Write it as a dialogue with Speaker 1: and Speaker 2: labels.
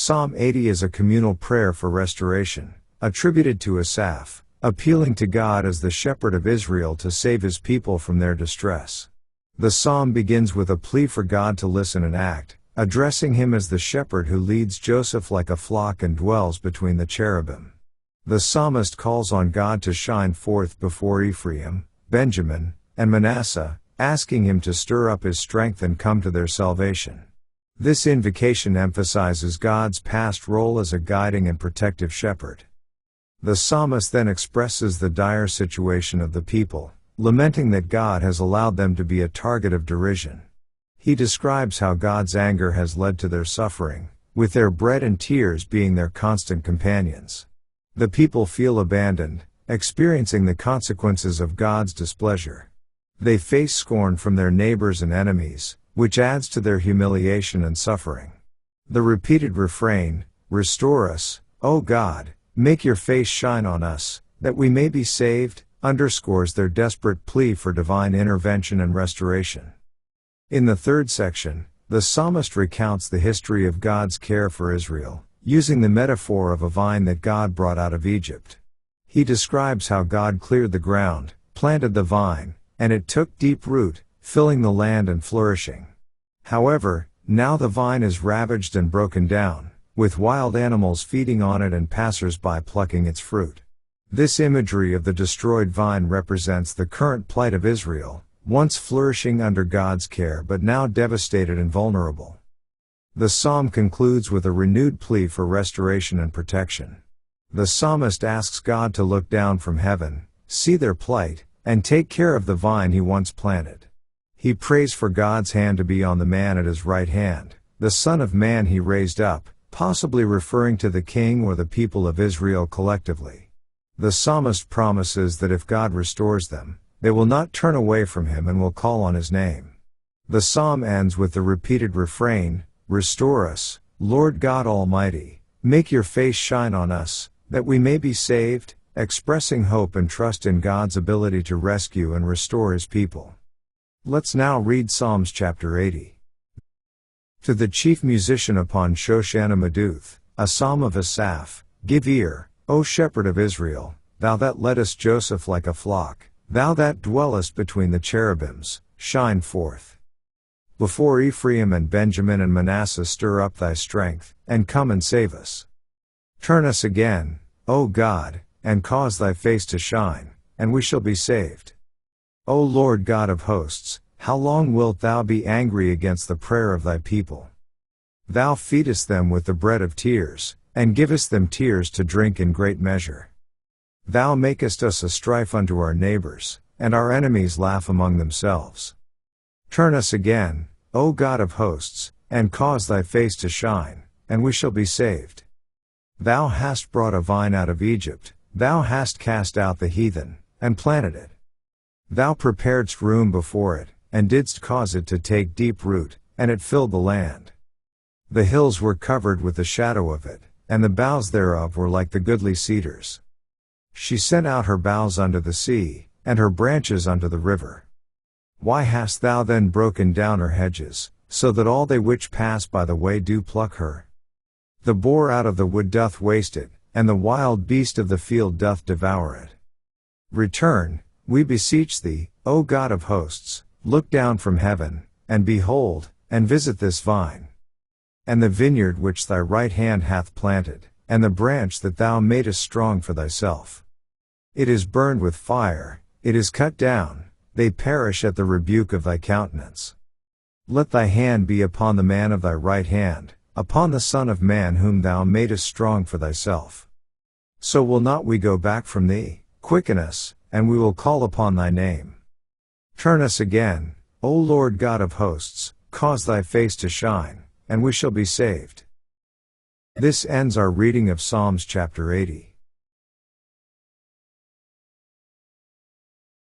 Speaker 1: Psalm 80 is a communal prayer for restoration, attributed to Asaph, appealing to God as the shepherd of Israel to save his people from their distress. The psalm begins with a plea for God to listen and act, addressing him as the shepherd who leads Joseph like a flock and dwells between the cherubim. The psalmist calls on God to shine forth before Ephraim, Benjamin, and Manasseh, asking him to stir up his strength and come to their salvation. This invocation emphasizes God's past role as a guiding and protective shepherd. The psalmist then expresses the dire situation of the people, lamenting that God has allowed them to be a target of derision. He describes how God's anger has led to their suffering, with their bread and tears being their constant companions. The people feel abandoned, experiencing the consequences of God's displeasure. They face scorn from their neighbors and enemies, which adds to their humiliation and suffering. The repeated refrain, "Restore us, O God, make your face shine on us, that we may be saved," underscores their desperate plea for divine intervention and restoration. In the third section, the psalmist recounts the history of God's care for Israel, using the metaphor of a vine that God brought out of Egypt. He describes how God cleared the ground, planted the vine, and it took deep root, filling the land and flourishing. However, now the vine is ravaged and broken down, with wild animals feeding on it and passers-by plucking its fruit. This imagery of the destroyed vine represents the current plight of Israel, once flourishing under God's care but now devastated and vulnerable. The psalm concludes with a renewed plea for restoration and protection. The psalmist asks God to look down from heaven, see their plight, and take care of the vine he once planted. He prays for God's hand to be on the man at his right hand, the Son of Man he raised up, possibly referring to the king or the people of Israel collectively. The psalmist promises that if God restores them, they will not turn away from him and will call on his name. The psalm ends with the repeated refrain, "Restore us, Lord God Almighty, make your face shine on us, that we may be saved," expressing hope and trust in God's ability to rescue and restore his people. Let's now read Psalms chapter 80. To the chief musician upon Shoshana Maduth, a psalm of Asaph, give ear, O shepherd of Israel, thou that leddest Joseph like a flock, thou that dwellest between the cherubims, shine forth. Before Ephraim and Benjamin and Manasseh stir up thy strength, and come and save us. Turn us again, O God, and cause thy face to shine, and we shall be saved. O Lord God of hosts, how long wilt thou be angry against the prayer of thy people? Thou feedest them with the bread of tears, and givest them tears to drink in great measure. Thou makest us a strife unto our neighbors, and our enemies laugh among themselves. Turn us again, O God of hosts, and cause thy face to shine, and we shall be saved. Thou hast brought a vine out of Egypt, thou hast cast out the heathen, and planted it. Thou preparedst room before it, and didst cause it to take deep root, and it filled the land. The hills were covered with the shadow of it, and the boughs thereof were like the goodly cedars. She sent out her boughs unto the sea, and her branches unto the river. Why hast thou then broken down her hedges, so that all they which pass by the way do pluck her? The boar out of the wood doth waste it, and the wild beast of the field doth devour it. Return, we beseech thee, O God of hosts, look down from heaven, and behold, and visit this vine, and the vineyard which thy right hand hath planted, and the branch that thou madest strong for thyself. It is burned with fire, it is cut down, they perish at the rebuke of thy countenance. Let thy hand be upon the man of thy right hand, upon the Son of Man whom thou madest strong for thyself. So will not we go back from thee? Quicken us, and we will call upon thy name. Turn us again, O Lord God of hosts, cause thy face to shine, and we shall be saved. This ends our reading of Psalms chapter 80.